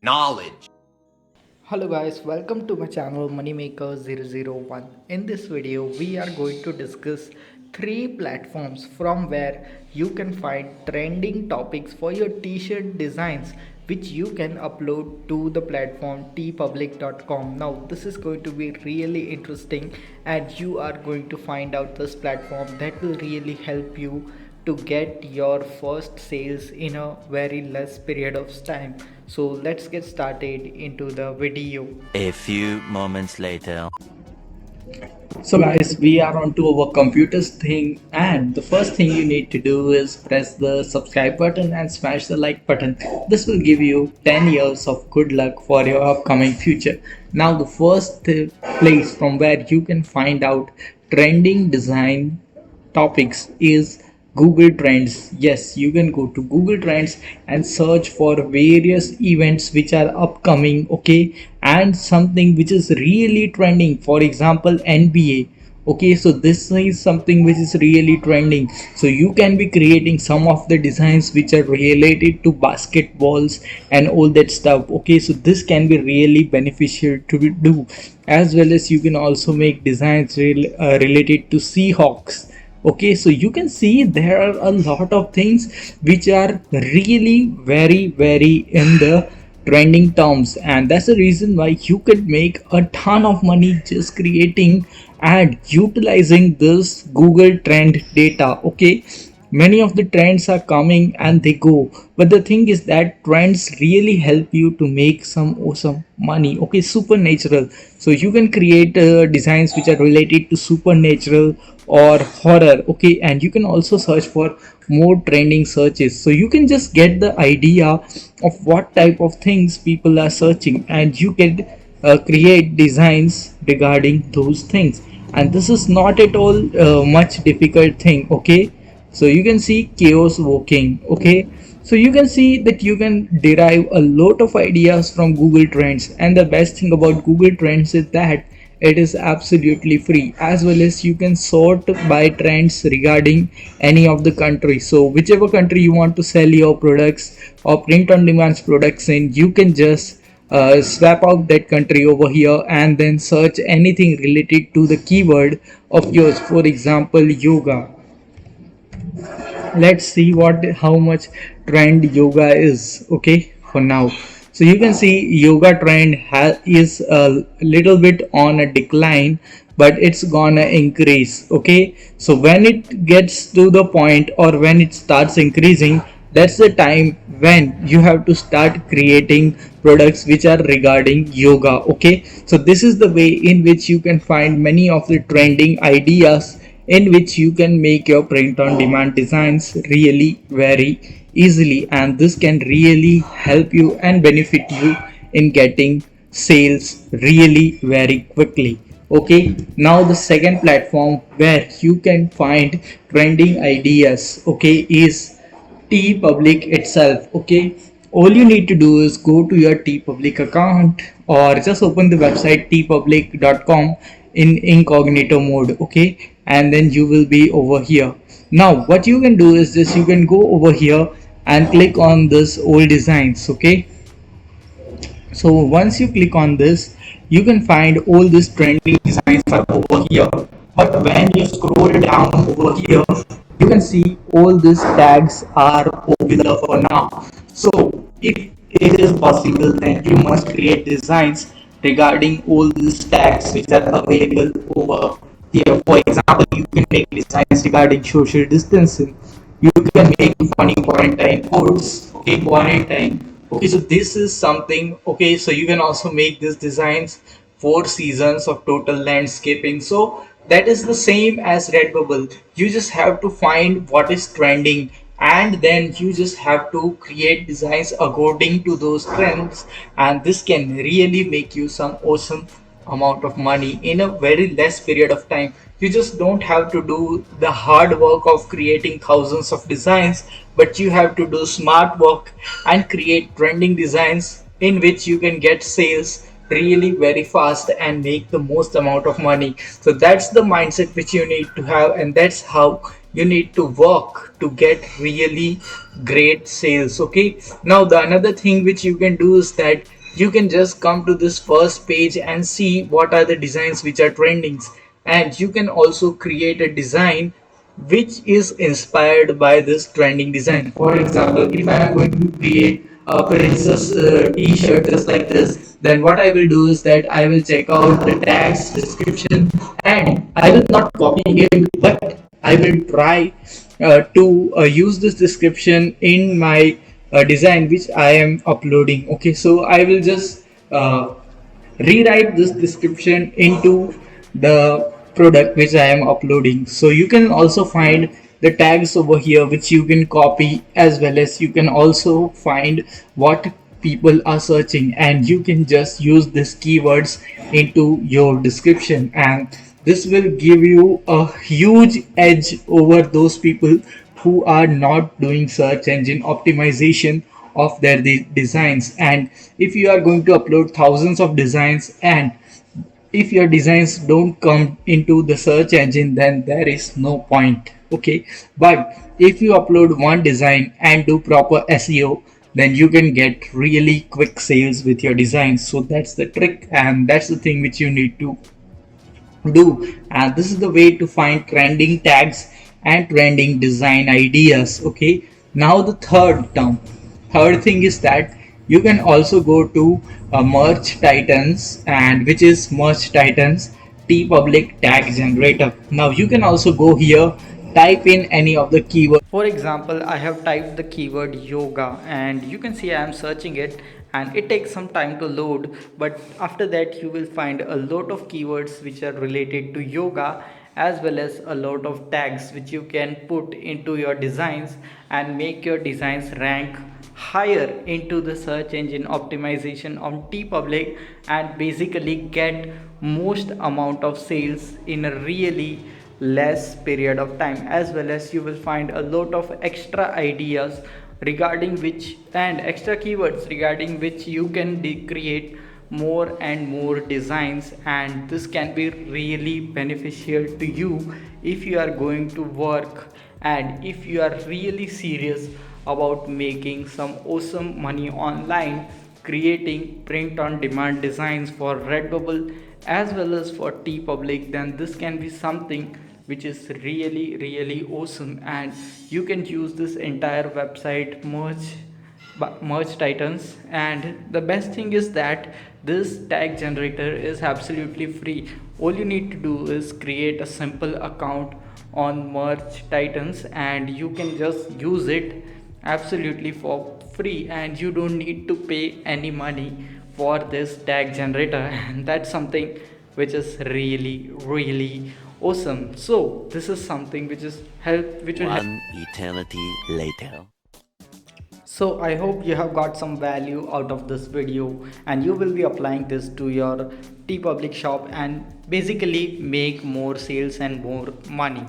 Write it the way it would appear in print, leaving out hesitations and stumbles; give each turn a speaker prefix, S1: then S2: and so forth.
S1: knowledge.
S2: Hello guys, welcome to my channel Moneymaker001. In this video, we are going to discuss three platforms from where you can find trending topics for your t-shirt designs which you can upload to the platform tpublic.com. Now this is going to be really interesting and you are going to find out this platform that will really help you to get your first sales in a very less period of time. So let's get started into the video.
S3: A few moments later.
S4: So guys, we are onto our computers thing, and the first thing you need to do is press the subscribe button and smash the like button. This will give you 10 years of good luck for your upcoming future. Now the first place from where you can find out trending design topics is Google Trends. Yes, you can go to Google Trends and search for various events which are upcoming, okay, and something which is really trending. For example, NBA. Okay, so this is something which is really trending. So you can be creating some of the designs which are related to basketballs and all that stuff. Okay, so this can be really beneficial to do, as well as you can also make designs related to Seahawks. Okay, so you can see there are a lot of things which are really very in the trending terms, and that's the reason why you could make a ton of money just creating and utilizing this Google trend data. Okay, many of the trends are coming and they go, but the thing is that trends really help you to make some awesome money. Okay, supernatural, so you can create designs which are related to supernatural or horror. Okay, and you can also search for more trending searches, so you can just get the idea of what type of things people are searching, and you can create designs regarding those things. And this is not at all much difficult thing. Okay, so you can see chaos walking. Okay, so you can see that you can derive a lot of ideas from Google Trends, and the best thing about Google Trends is that it is absolutely free, as well as you can sort by trends regarding any of the country. So whichever country you want to sell your products or print on demand products in, you can just swap out that country over here and then search anything related to the keyword of yours. For example, yoga. Let's see what how much trend yoga is. Okay, for now, so you can see yoga trend is a little bit on a decline, but it's gonna increase. Okay, so when it gets to the point or when it starts increasing, that's the time when you have to start creating products which are regarding yoga. Okay, so this is the way in which you can find many of the trending ideas in which you can make your print on demand designs really very easily, and this can really help you and benefit you in getting sales really very quickly. Okay, now the second platform where you can find trending ideas, okay, is Tpublic itself. Okay, all you need to do is go to your Tpublic account or just open the website tpublic.com in incognito mode. Okay, and then you will be over here. Now what you can do is this: you can go over here and click on this all designs. Okay, so once you click on this, you can find all these trending designs are over here. But when you scroll down over here, you can see all these tags are popular for now. So if it is possible, then you must create designs regarding all these tags which are available over here. For example, you can make designs regarding social distancing. You can make funny quarantine codes. Okay, quarantine. Okay, so this is something. Okay, so you can also make these designs for seasons of total landscaping. So that is the same as Redbubble. You just have to find what is trending, and then you just have to create designs according to those trends, and this can really make you some awesome amount of money in a very less period of time. You just don't have to do the hard work of creating thousands of designs, but you have to do smart work and create trending designs in which you can get sales really very fast and make the most amount of money. So that's the mindset which you need to have, and that's how you need to work to get really great sales. Okay, now the another thing which you can do is that you can just come to this first page and see what are the designs which are trending, and you can also create a design which is inspired by this trending design. For example, if I am going to create a princess t-shirt just like this, then what I will do is that I will check out the tags, description, and I will not copy it, but I will try to use this description in my design which I am uploading. Okay, so I will just rewrite this description into the product which I am uploading. So you can also find the tags over here which you can copy, as well as you can also find what people are searching, and you can just use these keywords into your description, and this will give you a huge edge over those people who are not doing search engine optimization of their designs. And if you are going to upload thousands of designs, and if your designs don't come into the search engine, then there is no point. Okay, but if you upload one design and do proper SEO, then you can get really quick sales with your designs. So that's the trick, and that's the thing which you need to do. And this is the way to find trending tags and trending design ideas. Okay, now the third thing is that you can also go to Merch Titans, and which is Merch Titans T Public Tag Generator. Now you can also go here, type in any of the keywords.
S2: For example, I have typed the keyword yoga and you can see I am searching it, and it takes some time to load, but after that you will find a lot of keywords which are related to yoga, as well as a lot of tags which you can put into your designs and make your designs rank higher into the search engine optimization on TeePublic, and basically get most amount of sales in a really less period of time. As well as you will find a lot of extra ideas regarding which, and extra keywords regarding which you can create more and more designs, and this can be really beneficial to you if you are going to work, and if you are really serious about making some awesome money online creating print on demand designs for Redbubble as well as for TeePublic, then this can be something which is really awesome, and you can use this entire website merge titans. And the best thing is that this tag generator is absolutely free. All you need to do is create a simple account on merge titans, and you can just use it absolutely for free, and you don't need to pay any money for this tag generator and that's something which is really awesome. So this is something which is which will help.
S3: One eternity later.
S2: So I hope you have got some value out of this video, and you will be applying this to your TeePublic shop and basically make more sales and more money.